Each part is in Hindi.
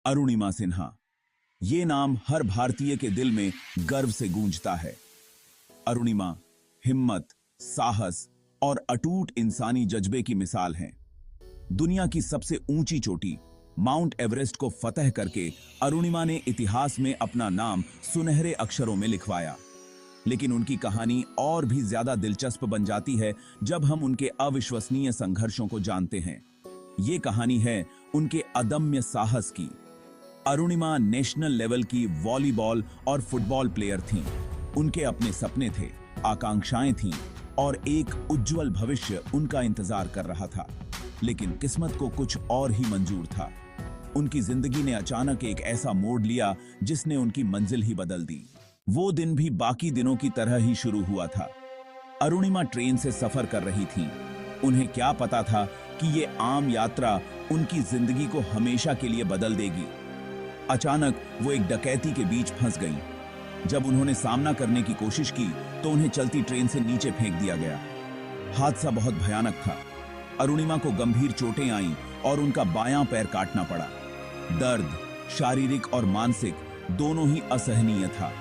अरुणिमा सिन्हा। ये नाम हर भारतीय के दिल में गर्व से गूंजता है। अरुणिमा हिम्मत, साहस और अटूट इंसानी जज्बे की मिसाल हैं। दुनिया की सबसे ऊंची चोटी माउंट एवरेस्ट को फतह करके अरुणिमा ने इतिहास में अपना नाम सुनहरे अक्षरों में लिखवाया। लेकिन उनकी कहानी और भी ज्यादा दिलचस्प बन जाती है जब हम उनके अविश्वसनीय संघर्षों को जानते हैं। ये कहानी है उनके अदम्य साहस की। अरुणिमा नेशनल लेवल की वॉलीबॉल और फुटबॉल प्लेयर थीं। उनके अपने सपने थे, आकांक्षाएं थीं और एक उज्जवल भविष्य उनका इंतजार कर रहा था। लेकिन किस्मत को कुछ और ही मंजूर था। उनकी जिंदगी ने अचानक एक ऐसा मोड़ लिया जिसने उनकी मंजिल ही बदल दी। वो दिन भी बाकी दिनों की तरह ही शुरू हुआ था। अरुणिमा ट्रेन से सफर कर रही थीं। उन्हें क्या पता था कि ये आम यात्रा उनकी जिंदगी को हमेशा के लिए बदल देगी। अचानक वो एक डकैती के बीच फंस गईं। जब उन्होंने सामना करने की कोशिश की तो उन्हें चलती ट्रेन से नीचे फेंक दिया गया। हादसा बहुत भयानक था। अरुणिमा को गंभीर चोटें आईं और उनका बायां पैर काटना पड़ा। दर्द शारीरिक और मानसिक दोनों ही असहनीय था।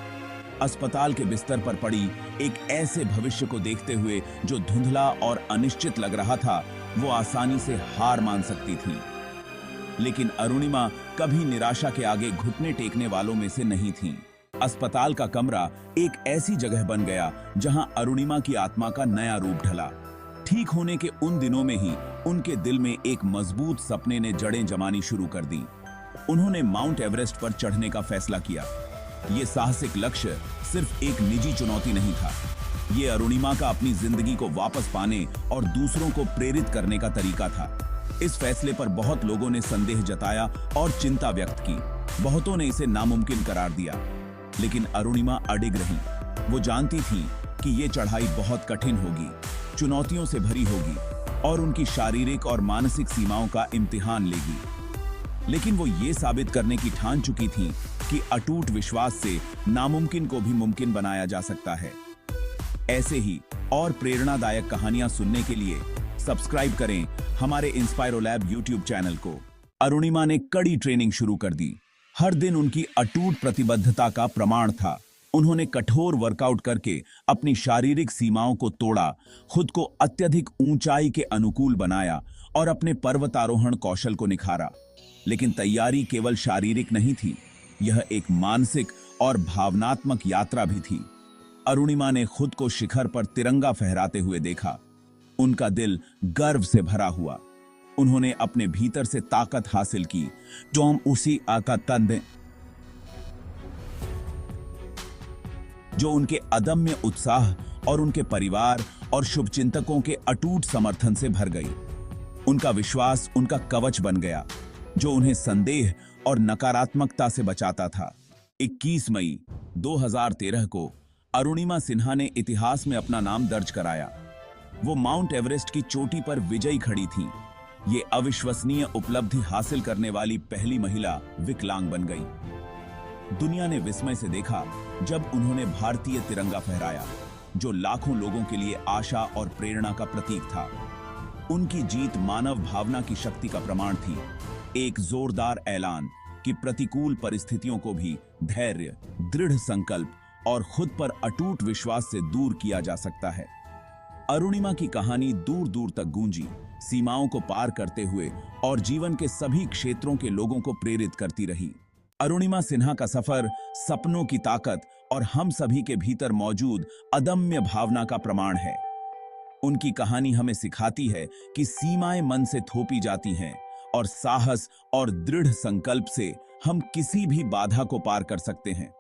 अस्पताल के बिस्तर पर पड़ी एक ऐसे भविष्य को देखते हुए जो धुंधला और अनिश्चित लग रहा था, वो आसानी से हार मान सकती थी। लेकिन अरुणिमा कभी निराशा के आगे घुटने टेकने वालों में से नहीं थी। अस्पताल का कमरा एक ऐसी जगह बन गया जहां अरुणिमा की आत्मा का नया रूप ढला। ठीक होने के उन दिनों में ही उनके दिल में एक मजबूत सपने ने जड़ें जमानी शुरू कर दी। उन्होंने माउंट एवरेस्ट पर चढ़ने का फैसला किया। ये साहसिक लक्ष्य सिर्फ एक निजी चुनौती नहीं था। ये अरुणिमा का अपनी जिंदगी को वापस पाने और दूसरों को प्रेरित करने का तरीका था। इस फैसले पर बहुत लोगों ने संदेह जताया और चिंता व्यक्त की। बहुतों ने इसे नामुमकिन करार दिया। लेकिन अरुणिमा अडिग रही। वो जानती थी कि ये चढ़ाई बहुत कठिन होगी, चुनौतियों से भरी होगी और उनकी शारीरिक और मानसिक सीमाओं का इम्तिहान लेगी। लेकिन वो ये साबित करने की ठान चुकी थी कि अटूट विश्वास से नामुमकिन को भी मुमकिन बनाया जा सकता है। ऐसे ही और प्रेरणादायक कहानियां सुनने के लिए सब्सक्राइब करें हमारे इंस्पायरो लैब यूट्यूब चैनल को। अरुणिमा ने कड़ी ट्रेनिंग शुरू कर दी। हर दिन उनकी अटूट प्रतिबद्धता का प्रमाण था। उन्होंने कठोर वर्कआउट करके अपनी शारीरिक सीमाओं को तोड़ा, खुद को अत्यधिक ऊंचाई के अनुकूल बनाया और अपने पर्वतारोहण कौशल को निखारा। लेकिन तैयारी केवल शारीरिक नहीं थी, यह एक मानसिक और भावनात्मक यात्रा भी थी। अरुणिमा ने खुद को शिखर पर तिरंगा फहराते हुए देखा। उनका दिल गर्व से भरा हुआ। उन्होंने अपने भीतर से ताकत हासिल की जो हम उसी जो उनके अदम्य उत्साह और उनके परिवार और शुभचिंतकों के अटूट समर्थन से भर गई। उनका विश्वास उनका कवच बन गया जो उन्हें संदेह और नकारात्मकता से बचाता था। 21 मई 2013 को अरुणिमा सिन्हा ने इतिहास में अपना नाम दर्ज कराया। वो माउंट एवरेस्ट की चोटी पर विजयी खड़ी थीं। ये अविश्वसनीय उपलब्धि हासिल करने वाली पहली महिला विकलांग बन गई। दुनिया ने विस्मय से देखा जब उन्होंने भारतीय तिरंगा फहराया, जो लाखों लोगों के लिए आशा और प्रेरणा का प्रतीक था। उनकी जीत मानव भावना की शक्ति का प्रमाण थी। एक जोरदार ऐलान कि प्रतिकूल परिस्थितियों को भी धैर्य, दृढ़ संकल्प और खुद पर अटूट विश्वास से दूर किया जा सकता है। अरुणिमा की कहानी दूर दूर तक गूंजी, सीमाओं को पार करते हुए और जीवन के सभी क्षेत्रों के लोगों को प्रेरित करती रही। अरुणिमा सिन्हा का सफर सपनों की ताकत और हम सभी के भीतर मौजूद अदम्य भावना का प्रमाण है। उनकी कहानी हमें सिखाती है कि सीमाएं मन से थोपी जाती हैं और साहस और दृढ़ संकल्प से हम किसी भी बाधा को पार कर सकते हैं।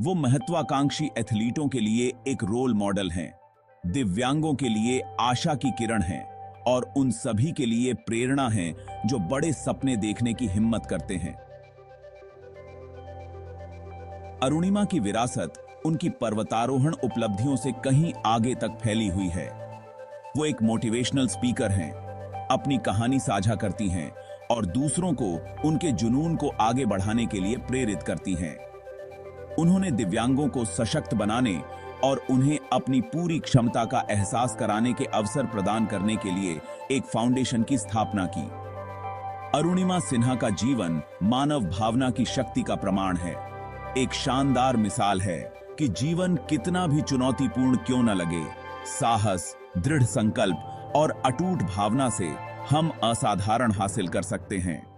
वो महत्वाकांक्षी एथलीटों के लिए एक रोल मॉडल हैं, दिव्यांगों के लिए आशा की किरण हैं और उन सभी के लिए प्रेरणा हैं जो बड़े सपने देखने की हिम्मत करते हैं। अरुणिमा की विरासत उनकी पर्वतारोहण उपलब्धियों से कहीं आगे तक फैली हुई है। वो एक मोटिवेशनल स्पीकर हैं, अपनी कहानी साझा करती हैं और दूसरों को उनके जुनून को आगे बढ़ाने के लिए प्रेरित करती हैं। उन्होंने दिव्यांगों को सशक्त बनाने और उन्हें अपनी पूरी क्षमता का एहसास कराने के अवसर प्रदान करने के लिए एक फाउंडेशन की स्थापना की। अरुणिमा सिन्हा का जीवन मानव भावना की शक्ति का प्रमाण है। एक शानदार मिसाल है कि जीवन कितना भी चुनौतीपूर्ण क्यों न लगे, साहस, दृढ़ संकल्प और अटूट भावना से हम असाधारण हासिल कर सकते हैं।